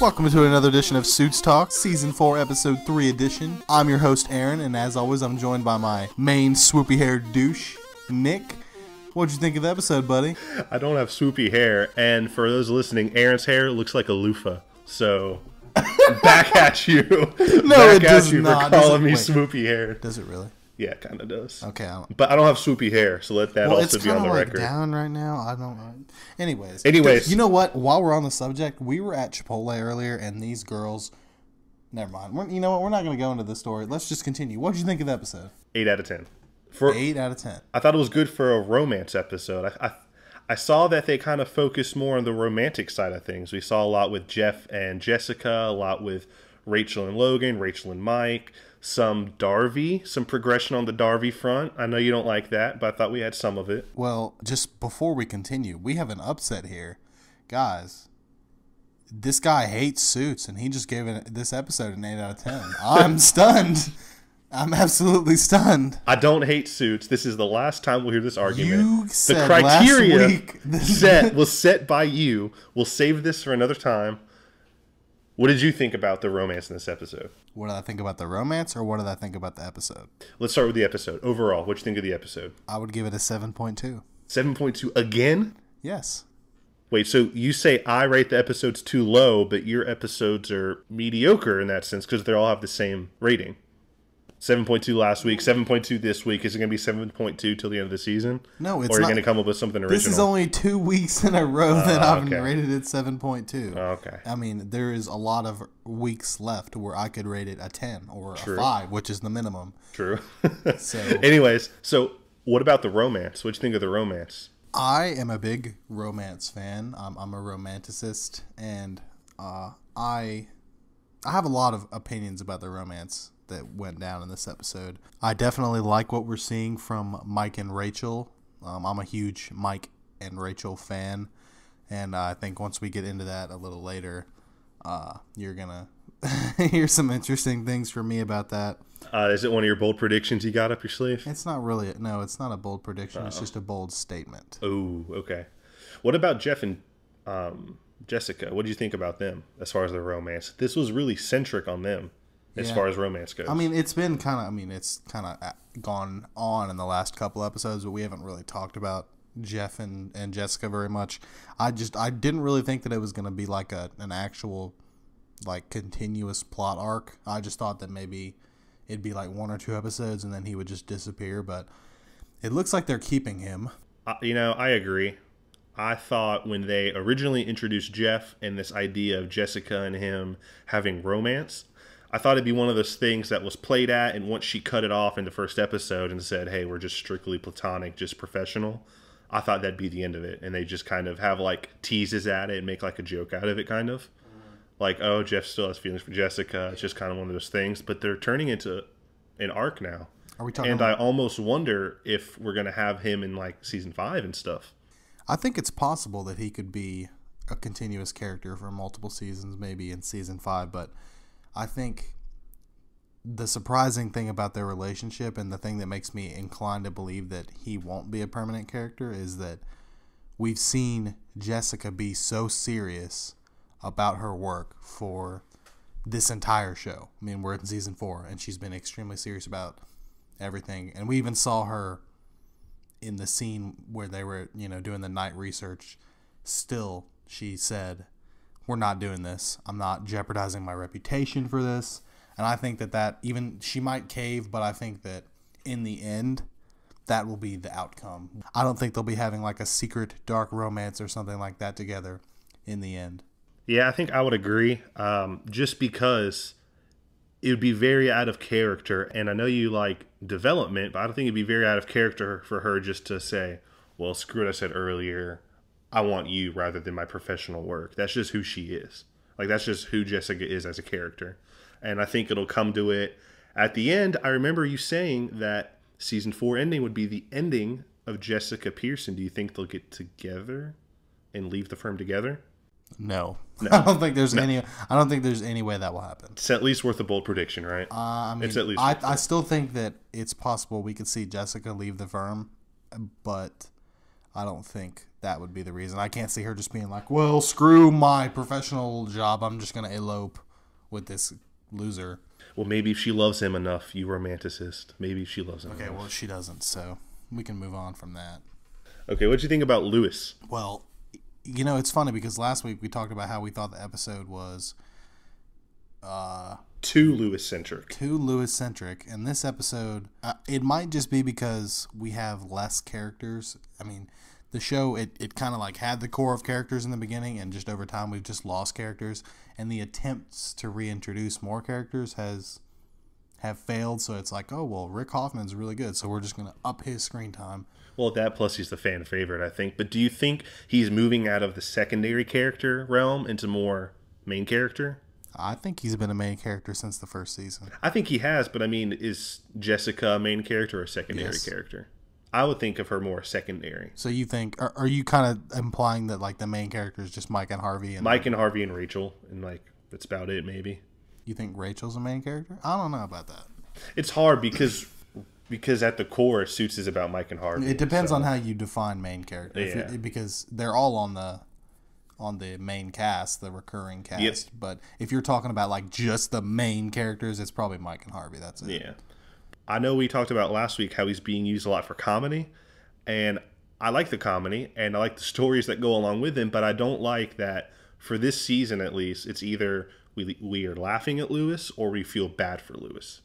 Welcome to another edition of Suits Talk, Season 4, Episode 3 edition. I'm your host, Aaron, and as always, I'm joined by my main swoopy-haired douche, Nick. What'd you think of the episode, buddy? I don't have swoopy hair, and for those listening, Aaron's hair looks like a loofah, so back at you. No, back it does not. For calling me swoopy hair. Does it really? Yeah, it kind of does. Okay. But I don't have swoopy hair, so let that also be on the record. It's kind of down right now. I don't know. Anyways. You know what? While we're on the subject, we were at Chipotle earlier, and these girls... Never mind. You know what? We're not going to go into the story. Let's just continue. What did you think of the episode? 8 out of 10. 8 out of 10. I thought it was good for a romance episode. I saw that they kind of focused more on the romantic side of things. We saw a lot with Jeff and Jessica, a lot with Rachel and Logan, Rachel and Mike, some Darby, some progression on the Darby front. I know you don't like that, but I thought we had some of it. Well, just before we continue, we have an upset here. Guys, this guy hates Suits, and he just gave this episode an 8 out of 10. I'm stunned. I'm absolutely stunned. I don't hate Suits. This is the last time we'll hear this argument. You said the criteria last week was set by you. We'll save this for another time. What did you think about the romance in this episode? What did I think about the romance, or what did I think about the episode? Let's start with the episode. Overall, what did you think of the episode? I would give it a 7.2. 7.2 again? Yes. Wait, so you say I rate the episodes too low, but your episodes are mediocre in that sense because they all have the same rating. 7.2 last week, 7.2 this week. Is it going to be 7.2 till the end of the season? No, it's not. Or are you going to come up with something original? This is only 2 weeks in a row that I've rated it 7.2. Okay. I mean, there is a lot of weeks left where I could rate it a 10 or True. A 5, which is the minimum. True. So, anyways, so what about the romance? What do you think of the romance? I am a big romance fan. I'm a romanticist, and I have a lot of opinions about the romance that went down in this episode. I definitely like what we're seeing from Mike and Rachel. I'm a huge Mike and Rachel fan, and I think once we get into that a little later, you're gonna hear some interesting things from me about that. Is it one of your bold predictions you got up your sleeve? It's not really. No, it's not a bold prediction. It's just a bold statement. Oh, okay. What about Jeff and Jessica? What do you think about them as far as their romance? This was really centric on them. As far as romance goes. I mean, it's been it's kind of gone on in the last couple episodes, but we haven't really talked about Jeff and Jessica very much. I didn't really think that it was going to be like an actual like continuous plot arc. I just thought that maybe it'd be like 1 or 2 episodes and then he would just disappear, but it looks like they're keeping him. I agree. I thought when they originally introduced Jeff and this idea of Jessica and him having romance, I thought it'd be one of those things that was played at, and once she cut it off in the first episode and said, hey, we're just strictly platonic, just professional, I thought that'd be the end of it. And they just kind of have like teases at it and make like a joke out of it, kind of. Like, oh, Jeff still has feelings for Jessica. It's just kind of one of those things. But they're turning into an arc now. Are we talking and I almost wonder if we're going to have him in like season 5 and stuff. I think it's possible that he could be a continuous character for multiple seasons, maybe in season 5, but I think the surprising thing about their relationship and the thing that makes me inclined to believe that he won't be a permanent character is that we've seen Jessica be so serious about her work for this entire show. I mean, we're in season 4 and she's been extremely serious about everything. And we even saw her in the scene where they were, doing the night research. Still, she said, we're not doing this. I'm not jeopardizing my reputation for this. And I think that even she might cave, but I think that in the end, that will be the outcome. I don't think they'll be having like a secret dark romance or something like that together in the end. Yeah, I think I would agree. Just because it would be very out of character. And I know you like development, but I don't think it'd be very out of character for her just to say, well, screw what I said earlier. I want you rather than my professional work. That's just who she is. Like, that's just who Jessica is as a character. And I think it'll come to it at the end. I remember you saying that season 4 ending would be the ending of Jessica Pearson. Do you think they'll get together and leave the firm together? No. I don't think there's any way that will happen. It's at least worth a bold prediction, right? It's at least I still think that it's possible we could see Jessica leave the firm, but I don't think that would be the reason. I can't see her just being like, well, screw my professional job. I'm just going to elope with this loser. Well, maybe if she loves him enough, you romanticist. Maybe she loves him enough. Well, she doesn't, so we can move on from that. Okay, what'd you think about Lewis? Well, it's funny because last week we talked about how we thought the episode was too Lewis-centric. And this episode, it might just be because we have less characters. I mean, the show, it kind of like had the core of characters in the beginning, and just over time we've just lost characters. And the attempts to reintroduce more characters have failed. So it's like, oh, well, Rick Hoffman's really good, so we're just going to up his screen time. Well, that plus he's the fan favorite, I think. But do you think he's moving out of the secondary character realm into more main character? I think he's been a main character since the first season. I think he has, but I mean, is Jessica a main character or a secondary character? I would think of her more secondary. So you think, are you kind of implying that like the main character is just Mike and Harvey? And Rachel, and like that's about it, maybe. You think Rachel's a main character? I don't know about that. It's hard because at the core, Suits is about Mike and Harvey. It depends on how you define main character. Yeah. Because they're all on the main cast, the recurring cast. Yep. But if you're talking about like just the main characters, it's probably Mike and Harvey. That's it. Yeah. I know we talked about last week how he's being used a lot for comedy, and I like the comedy and I like the stories that go along with him, but I don't like that for this season at least. It's either we are laughing at Lewis or we feel bad for Lewis.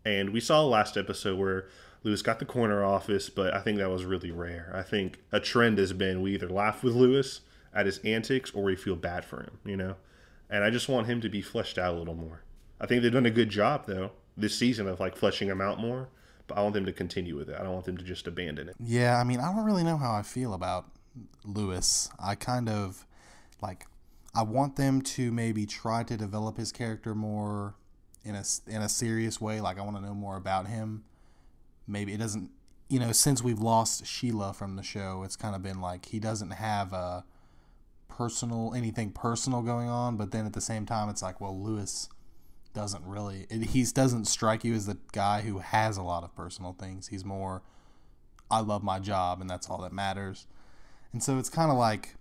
And we saw last episode where Lewis got the corner office, but I think that was really rare. I think a trend has been we either laugh with Lewis at his antics or we feel bad for him, And I just want him to be fleshed out a little more. I think they've done a good job, though, this season of like fleshing him out more, but I want them to continue with it. I don't want them to just abandon it. Yeah, I mean, I don't really know how I feel about Lewis. I kind of like, I want them to maybe try to develop his character more in a serious way. Like, I want to know more about him. Maybe it doesn't, since we've lost Sheila from the show, it's kind of been like he doesn't have anything personal going on, but then at the same time it's like, well, Lewis doesn't strike you as the guy who has a lot of personal things. He's more, I love my job and that's all that matters. And so it's kind of like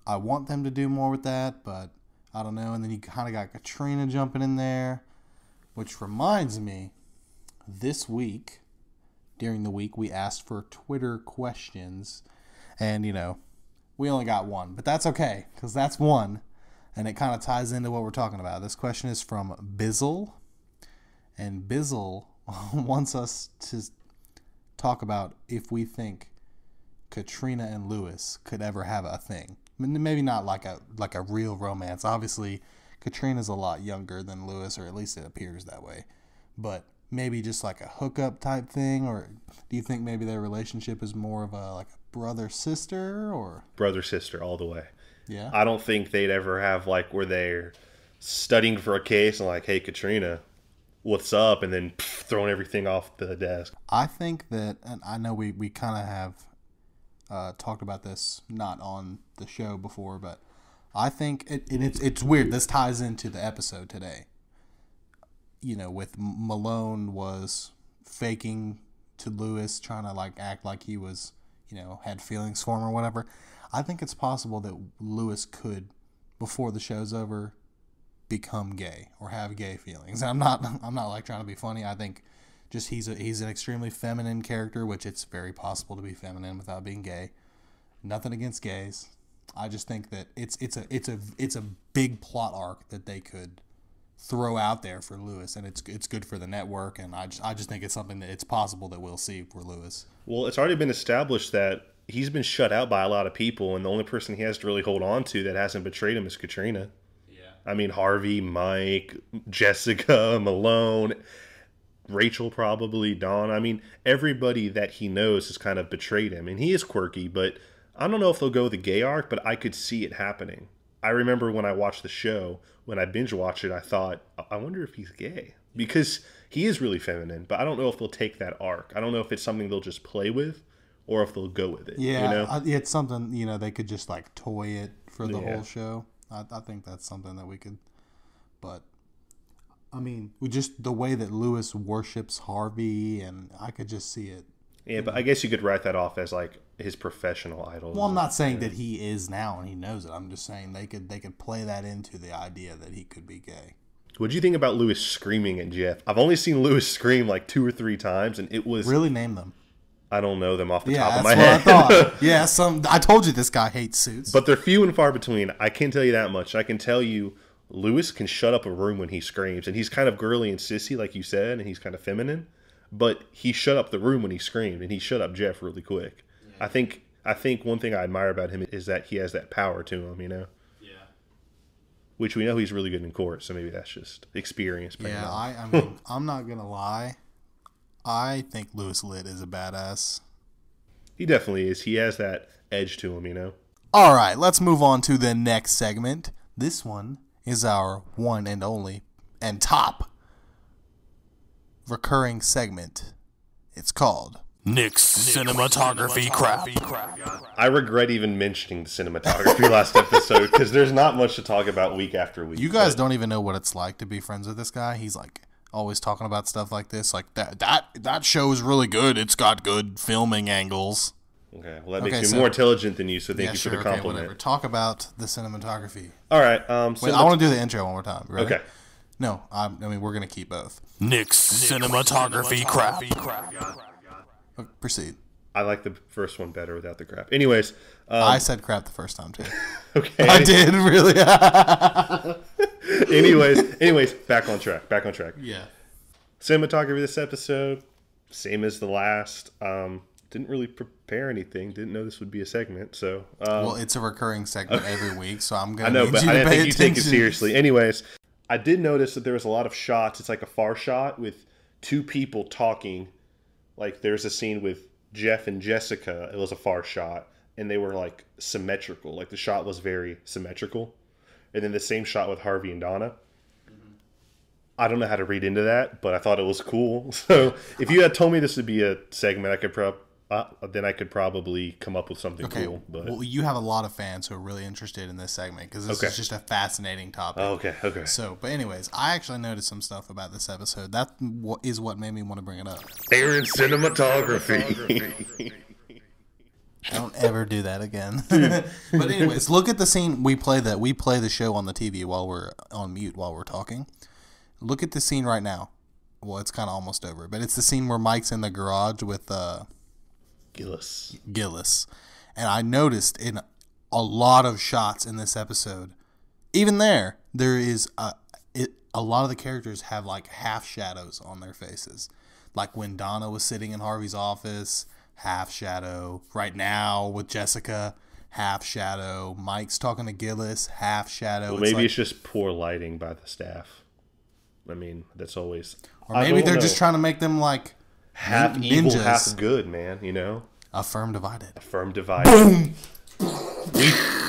I want them to do more with that, but I don't know. And then you kind of got Katrina jumping in there, which reminds me, this week, during the week, we asked for Twitter questions, and we only got one, but that's okay because that's one. And it kind of ties into what we're talking about. This question is from Bizzle. And Bizzle wants us to talk about if we think Katrina and Lewis could ever have a thing. Maybe not like a real romance. Obviously, Katrina's a lot younger than Lewis, or at least it appears that way. But maybe just like a hookup type thing, or do you think maybe their relationship is more of a brother-sister or? Brother-sister all the way. Yeah. I don't think they'd ever have like where they're studying for a case and like, hey, Katrina, what's up? And then throwing everything off the desk. I think that, and I know we kind of have talked about this not on the show before, but I think it's weird. This ties into the episode today. With Malone was faking to Lewis, trying to like act like he was, had feelings for him or whatever. I think it's possible that Lewis could, before the show's over, become gay or have gay feelings. I'm not like trying to be funny. I think just he's an extremely feminine character, which it's very possible to be feminine without being gay. Nothing against gays. I just think that it's a big plot arc that they could throw out there for Lewis, and it's good for the network, and I just think it's something that it's possible that we'll see for Lewis. Well, it's already been established that he's been shut out by a lot of people, and the only person he has to really hold on to that hasn't betrayed him is Katrina. Yeah. I mean, Harvey, Mike, Jessica, Malone, Rachel probably, Dawn. I mean, everybody that he knows has kind of betrayed him, and he is quirky, but I don't know if they'll go the gay arc, but I could see it happening. I remember when I watched the show, when I binge watched it, I thought, I wonder if he's gay. Because he is really feminine, but I don't know if they'll take that arc. I don't know if it's something they'll just play with or if they'll go with it. Yeah, it's something, they could just like toy it for the whole show. I think that's something that we could, but I mean, we just, the way that Lewis worships Harvey, and I could just see it. Yeah, but I guess you could write that off as like his professional idol. Well, I'm not saying that he is now and he knows it. I'm just saying they could play that into the idea that he could be gay. What'd you think about Lewis screaming at Jeff? I've only seen Lewis scream like 2 or 3 times, and it was... Really name them. I don't know them off the top of my head. Yeah, that's what I thought. Yeah, I told you this guy hates suits. But they're few and far between. I can tell you that much. I can tell you Lewis can shut up a room when he screams, and he's kind of girly and sissy, like you said, and he's kind of feminine. But he shut up the room when he screamed, and he shut up Jeff really quick. Yeah. I think one thing I admire about him is that he has that power to him, you know? Yeah. Which we know he's really good in court, so maybe that's just experience. Yeah, I mean, I'm not going to lie. I think Lewis Litt is a badass. He definitely is. He has that edge to him, you know? All right, let's move on to the next segment. This one is our one and only and top recurring segment. It's called Nick's Cinematography Crap. I regret even mentioning the cinematography last episode because there's not much to talk about week after week. You guys don't even know what it's like to be friends with this guy. He's like always talking about stuff like this, like that show is really good. It's got good filming angles. Okay, well that makes me more intelligent than you, so thank you for the compliment. Whatever. Talk about the cinematography. All right. Wait, I want to do the intro one more time. Ready? Okay. No, I mean we're gonna keep both. Nick's cinematography crap. Proceed. I like the first one better without the crap. Anyways, I said crap the first time too. Okay, I did really. anyways, back on track. Yeah. Cinematography this episode, same as the last. Didn't really prepare anything. Didn't know this would be a segment. So, well, it's a recurring segment every week, so I'm gonna. I know, need but you I to didn't pay think you take it attention. seriously. Anyways, I did notice that there was a lot of shots. It's like a far shot with 2 people talking. Like there's a scene with Jeff and Jessica. It was a far shot, and they were like symmetrical. Like the shot was very symmetrical. And then the same shot with Harvey and Donna. I don't know how to read into that, but I thought it was cool. So if you had told me this would be a segment, then I could probably come up with something cool. But well, you have a lot of fans who are really interested in this segment because this is just a fascinating topic. Oh, okay. So, but anyways, I actually noticed some stuff about this episode. That is what made me want to bring it up. Aaron cinematography. Don't ever do that again. But anyways, look at the scene. We play the show on the TV while we're on mute while we're talking. Look at the scene right now. Well, it's kind of almost over, but it's the scene where Mike's in the garage with Gillis. And I noticed in a lot of shots in this episode, even there is a lot of the characters have like half shadows on their faces. Like when Donna was sitting in Harvey's office, half shadow. Right now with Jessica, half shadow. Mike's talking to Gillis, half shadow. Well, maybe it's just poor lighting by the staff. I mean, that's always... Or maybe they're just trying to make them like half ninjas. Evil, half good, man, you know? A firm divided. Boom!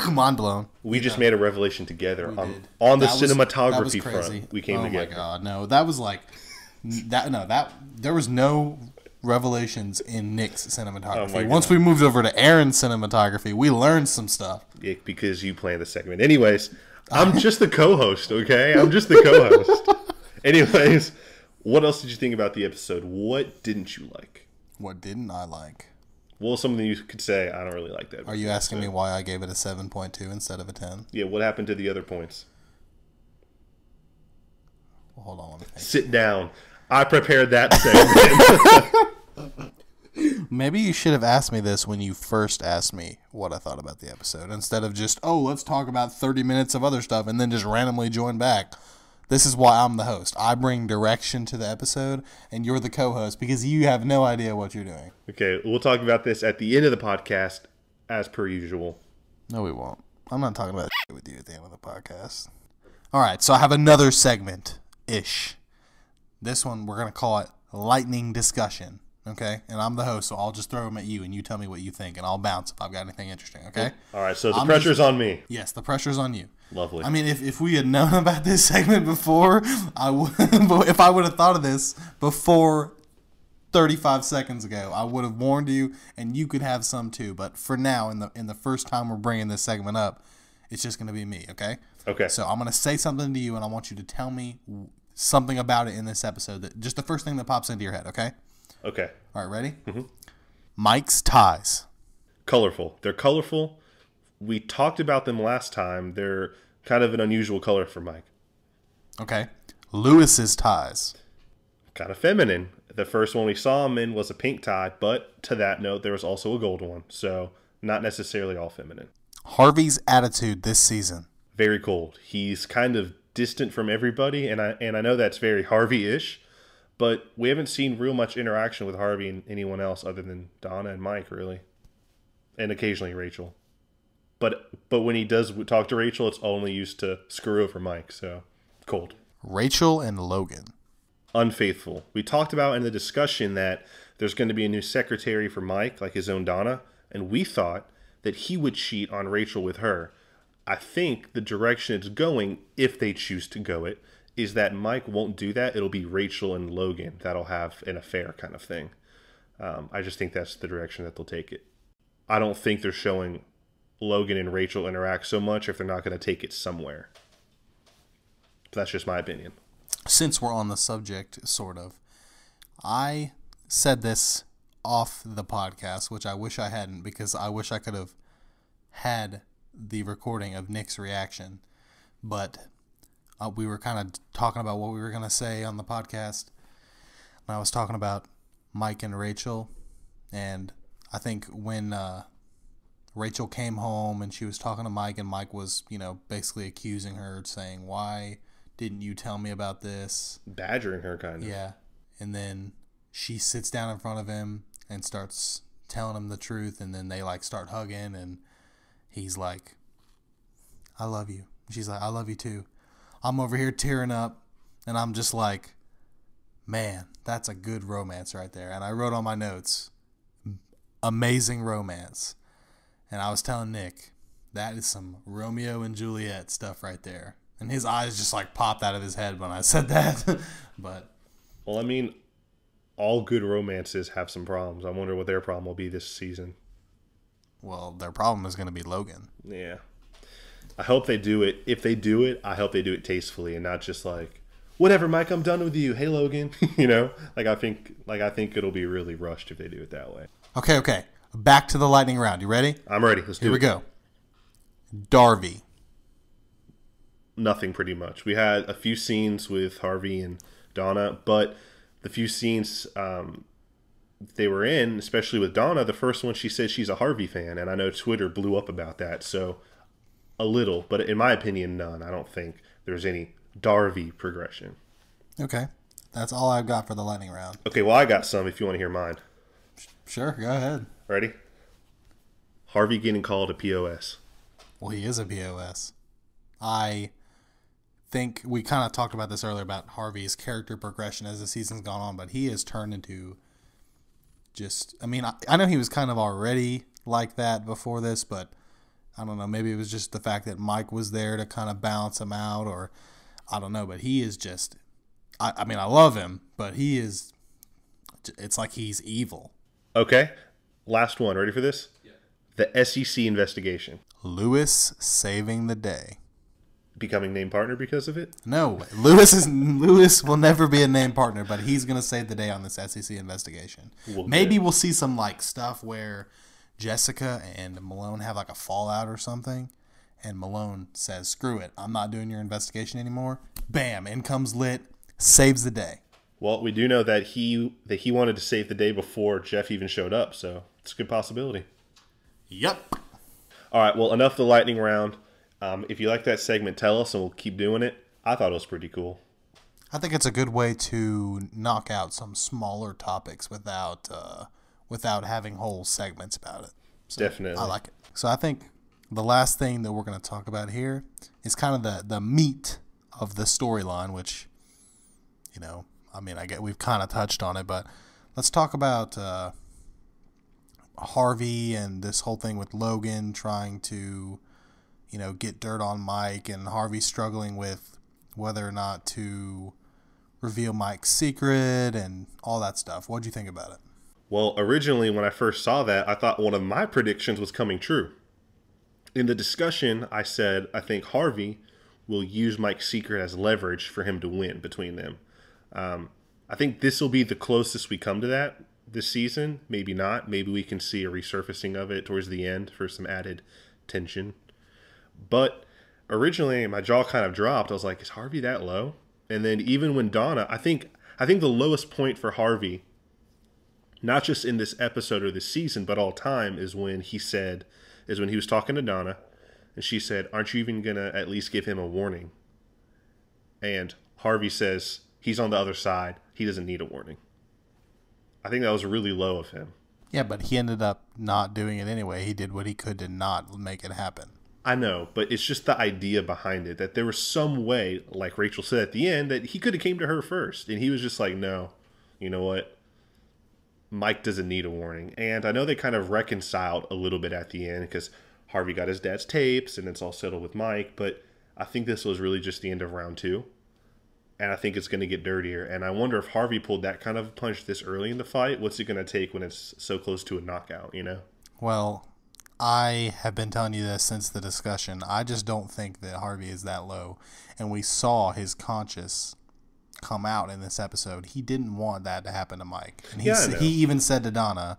Mind blown. We just made a revelation together on the cinematography front. We came together. Oh my god, no. That was like... there was no revelations in Nick's cinematography. Once we moved over to Aaron's cinematography, we learned some stuff. Yeah, because you planned the segment. Anyways, I'm just the co-host, okay? I'm just the co-host. Anyways, what else did you think about the episode? What didn't you like? What didn't I like? Well, something you could say, I don't really like that. Are you asking me why I gave it a 7.2 instead of a 10? Yeah, what happened to the other points? Well, hold on, let me think. Sit down. I prepared that segment. Maybe you should have asked me this when you first asked me what I thought about the episode, instead of just, let's talk about 30 minutes of other stuff and then just randomly join back. This is why I'm the host. I bring direction to the episode, and you're the co-host because you have no idea what you're doing. Okay, we'll talk about this at the end of the podcast, as per usual. No, we won't. I'm not talking about with you at the end of the podcast. All right, so I have another segment-ish. This one, we're going to call it Lightning Discussion, okay? And I'm the host, so I'll just throw them at you, and you tell me what you think, and I'll bounce if I've got anything interesting, okay? All right, so the pressure's on me. Yes, the pressure's on you. Lovely. I mean, if we had known about this segment before, if I would have thought of this before 35 seconds ago, I would have warned you, and you could have some too. But for now, in the first time we're bringing this segment up, it's just going to be me, okay? Okay. So I'm going to say something to you, and I want you to tell me something about it in this episode. Just the first thing that pops into your head, okay? Okay. All right, ready? Mm-hmm. Mike's ties. Colorful. They're colorful. We talked about them last time. They're kind of an unusual color for Mike. Okay. Lewis's ties. Kind of feminine. The first one we saw him in was a pink tie, but to that note, there was also a gold one. So not necessarily all feminine. Harvey's attitude this season. Very cold. He's kind of distant from everybody, and I know that's very Harvey-ish, but we haven't seen real much interaction with Harvey and anyone else other than Donna and Mike, really, and occasionally Rachel. But when he does talk to Rachel, it's only used to screw over Mike. So cold. Rachel and Logan. Unfaithful. We talked about in the discussion that there's going to be a new secretary for Mike, like his own Donna, and we thought that he would cheat on Rachel with her. I think the direction it's going, if they choose to go it, is that Mike won't do that. It'll be Rachel and Logan that'll have an affair kind of thing. I just think that's the direction that they'll take it. I don't think they're showing Logan and Rachel interact so much if they're not going to take it somewhere. But that's just my opinion. Since we're on the subject, sort of, I said this off the podcast, which I wish I hadn't, because I wish I could have had the recording of Nick's reaction. But we were kind of talking about what we were going to say on the podcast. And I was talking about Mike and Rachel. And I think when Rachel came home and she was talking to Mike, and Mike was, basically accusing her, saying, why didn't you tell me about this? Badgering her, kind of. Yeah. And then she sits down in front of him and starts telling him the truth, and then they, start hugging, and he's like, I love you. She's like, I love you too. I'm over here tearing up, and I'm just like, man, that's a good romance right there. And I wrote on my notes, amazing romance. And I was telling Nick, that is some Romeo and Juliet stuff right there. And his eyes just popped out of his head when I said that. But well, I mean, all good romances have some problems. I wonder what their problem will be this season. Well, their problem is going to be Logan. Yeah. I hope they do it. If they do it, I hope they do it tastefully and not just whatever, Mike, I'm done with you. Hey, Logan. I think it'll be really rushed if they do it that way. Okay. Back to the lightning round. You ready? I'm ready. Let's do it. Here we go. Darby. Nothing, pretty much. We had a few scenes with Harvey and Donna, but the few scenes they were in, especially with Donna, the first one, she says she's a Harvey fan, and I know Twitter blew up about that, so a little, but in my opinion, none. I don't think there's any Darby progression. Okay. That's all I've got for the lightning round. Okay, well, I got some if you want to hear mine. Sure, go ahead. Ready? Harvey getting called a POS. Well, he is a POS. I think we kind of talked about this earlier about Harvey's character progression as the season's gone on, but he has turned into I know he was kind of already like that before this, but I don't know, maybe it was just the fact that Mike was there to kind of balance him out, or I don't know, but he is just, I love him, but it's like he's evil. Okay, last one. Ready for this? Yeah. The SEC investigation. Lewis saving the day. Becoming named partner because of it? No, Lewis will never be a named partner, but he's going to save the day on this SEC investigation. Maybe we'll see some stuff where Jessica and Malone have a fallout or something, and Malone says, screw it, I'm not doing your investigation anymore. Bam, in comes Lit, saves the day. Well, we do know that he wanted to save the day before Jeff even showed up, so it's a good possibility. Yep. All right, well, enough the lightning round. If you like that segment, tell us, and we'll keep doing it. I thought it was pretty cool. I think it's a good way to knock out some smaller topics without having whole segments about it. So definitely. I like it. So I think the last thing that we're going to talk about here is kind of the meat of the storyline, which, I get we've kind of touched on it, but let's talk about Harvey and this whole thing with Logan trying to, get dirt on Mike, and Harvey struggling with whether or not to reveal Mike's secret and all that stuff. What'd you think about it? Well, originally when I first saw that, I thought one of my predictions was coming true. In the discussion, I said I think Harvey will use Mike's secret as leverage for him to win between them. I think this will be the closest we come to that, this season. Maybe not. Maybe we can see a resurfacing of it towards the end for some added tension. But originally, my jaw kind of dropped. I was like, is Harvey that low? And then even when Donna, I think the lowest point for Harvey, not just in this episode or this season, but all time, is when he was talking to Donna, and she said, aren't you even going to at least give him a warning? And Harvey says, he's on the other side. He doesn't need a warning. I think that was really low of him. Yeah, but he ended up not doing it anyway. He did what he could to not make it happen. I know, but it's just the idea behind it, that there was some way, like Rachel said at the end, that he could have came to her first. And he was just like, no, you know what? Mike doesn't need a warning. And I know they kind of reconciled a little bit at the end because Harvey got his dad's tapes and it's all settled with Mike. But I think this was really just the end of round 2. And I think it's going to get dirtier. And I wonder if Harvey pulled that kind of a punch this early in the fight. What's it going to take when it's so close to a knockout, you know? Well, I have been telling you this since the discussion. I just don't think that Harvey is that low. And we saw his conscience come out in this episode. He didn't want that to happen to Mike. And he even said to Donna,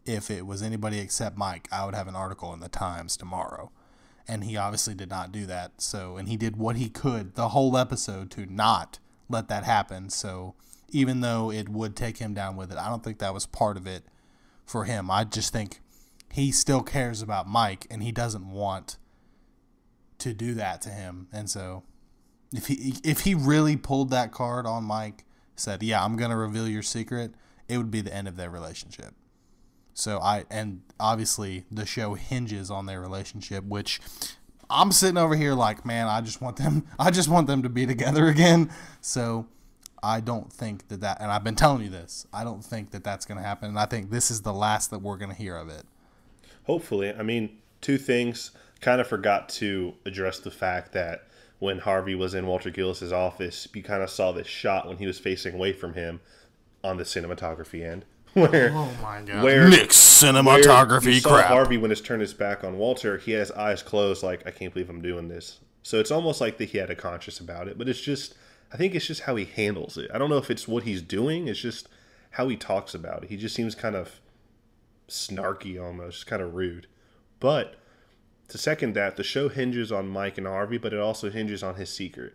if it was anybody except Mike, I would have an article in the Times tomorrow. And he obviously did not do that. So, and he did what he could the whole episode to not let that happen. So even though it would take him down with it, I don't think that was part of it for him. I just think he still cares about Mike and he doesn't want to do that to him. And so if he really pulled that card on Mike, said, yeah, I'm going to reveal your secret, it would be the end of their relationship. So and obviously the show hinges on their relationship, which I'm sitting over here like, man, I just want them to be together again. So I don't think that, and I've been telling you this, I don't think that that's going to happen. And I think this is the last that we're going to hear of it. Hopefully. I mean, 2 things. Kind of forgot to address the fact that when Harvey was in Walter Gillis' office, you kind of saw this shot when he was facing away from him on the cinematography end. Oh my God! Mixed cinematography crap. Harvey, when he's turned his back on Walter, he has eyes closed, like, I can't believe I'm doing this. So it's almost like that he had a conscience about it, but I think it's just how he handles it. I don't know if it's what he's doing; it's just how he talks about it. He just seems kind of snarky, almost kind of rude. But to second that, the show hinges on Mike and Harvey, but it also hinges on his secret.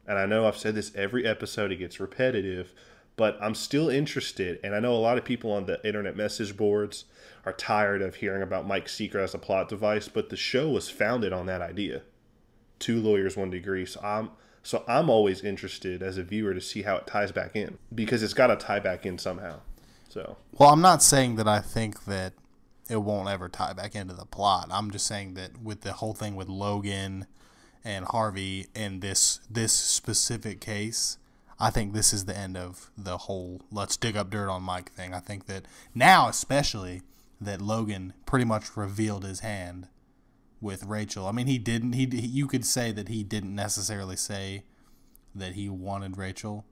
And I know I've said this every episode; it gets repetitive. But I'm still interested, and I know a lot of people on the internet message boards are tired of hearing about Mike's secret as a plot device, but the show was founded on that idea. 2 lawyers, 1 degree. So I'm always interested as a viewer to see how it ties back in, because it's got to tie back in somehow. So, well, I'm not saying that I think that it won't ever tie back into the plot. I'm just saying that with the whole thing with Logan and Harvey in this specific case, I think this is the end of the whole let's dig up dirt on Mike thing. I think that now, especially, that Logan pretty much revealed his hand with Rachel. I mean, he didn't. You could say that he didn't necessarily say that he wanted Rachel,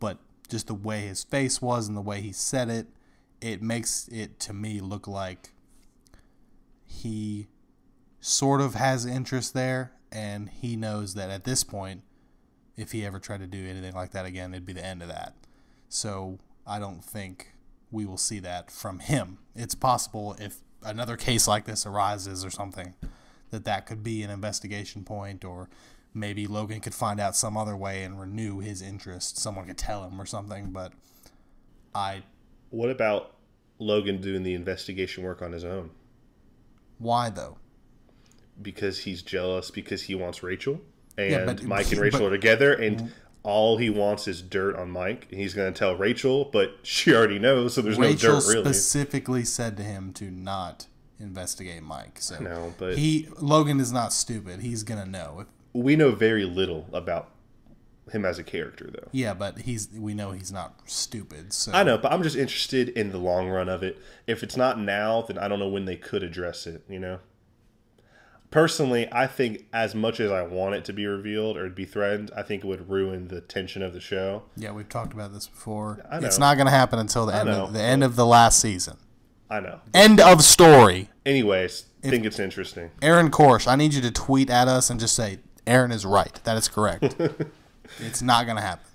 but just the way his face was and the way he said it, it makes it to me look like he sort of has interest there, and he knows that at this point, if he ever tried to do anything like that again, it'd be the end of that. So I don't think we will see that from him. It's possible if another case like this arises or something, that could be an investigation point, or maybe Logan could find out some other way and renew his interest. Someone could tell him or something, but What about Logan doing the investigation work on his own? Why, though? Because he's jealous, because he wants Rachel. And Mike and Rachel are together, and all he wants is dirt on Mike. And he's going to tell Rachel, but she already knows, so there's no dirt, really. Rachel specifically said to him to not investigate Mike. So no, but Logan is not stupid. He's going to know. We know very little about him as a character, though. Yeah, but we know he's not stupid. So I know, but I'm just interested in the long run of it. If it's not now, then I don't know when they could address it, you know? Personally, I think as much as I want it to be revealed or to be threatened, I think it would ruin the tension of the show. Yeah, we've talked about this before. I know. It's not going to happen until the end of the last season. I know. End of story. Anyways, I think it's interesting. Aaron Korsh, I need you to tweet at us and just say, Aaron is right. That is correct. It's not going to happen.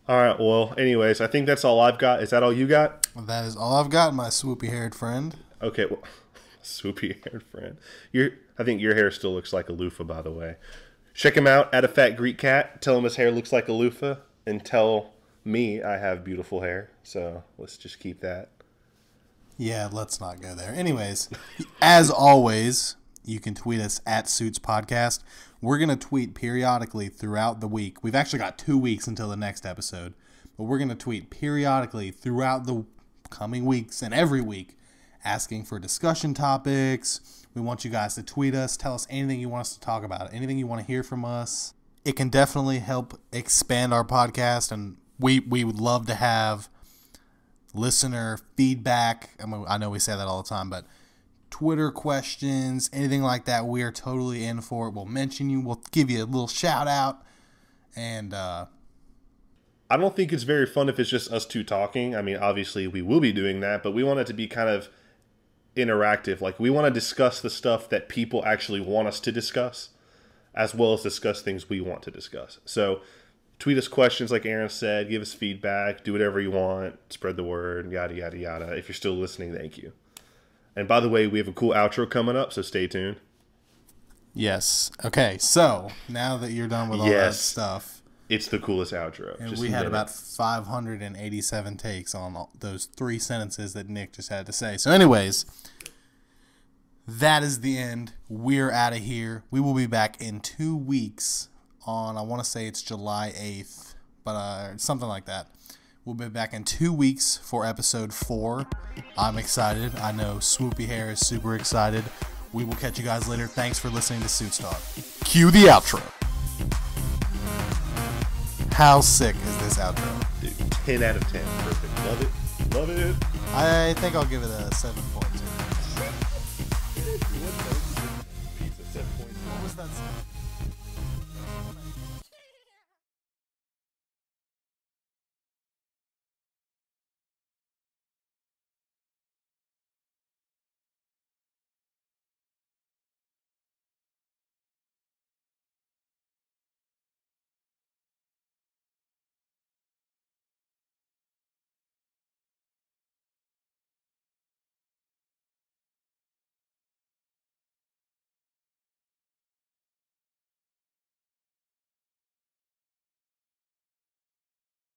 All right. Well, anyways, I think that's all I've got. Is that all you got? That is all I've got, my swoopy-haired friend. Okay. Well, swoopy-haired friend. I think your hair still looks like a loofah, by the way. Check him out at a fat Greek cat. Tell him his hair looks like a loofah, and tell me I have beautiful hair. So let's just keep that. Yeah, let's not go there. Anyways, as always, you can tweet us at Suits Podcast. We're going to tweet periodically throughout the week. We've actually got 2 weeks until the next episode, but we're going to tweet periodically throughout the coming weeks and every week, asking for discussion topics. We want you guys to tweet us, tell us anything you want us to talk about, anything you want to hear from us. It can definitely help expand our podcast, and we would love to have listener feedback. I know we say that all the time, but Twitter questions, anything like that, we are totally in for it. We'll mention you. We'll give you a little shout out. And I don't think it's very fun if it's just us two talking. I mean, obviously we will be doing that, but we want it to be kind of interactive. Like, we want to discuss the stuff that people actually want us to discuss, as well as discuss things we want to discuss. So tweet us questions like Aaron said, give us feedback, do whatever you want, spread the word, yada, yada, yada. If you're still listening, thank you. And by the way, we have a cool outro coming up, so stay tuned. Yes. Okay, so now that you're done with all that stuff. It's the coolest outro. And we had about 587 takes on those 3 sentences that Nick just had to say. So anyways, that is the end. We're out of here. We will be back in 2 weeks on, I want to say it's July 8th, but something like that. We'll be back in 2 weeks for episode 4. I'm excited. I know Swoopy Hair is super excited. We will catch you guys later. Thanks for listening to Suits Talk. Cue the outro. How sick is this outro? Dude, 10 out of 10. Perfect. Love it. Love it. I think I'll give it a 7.2. What was that?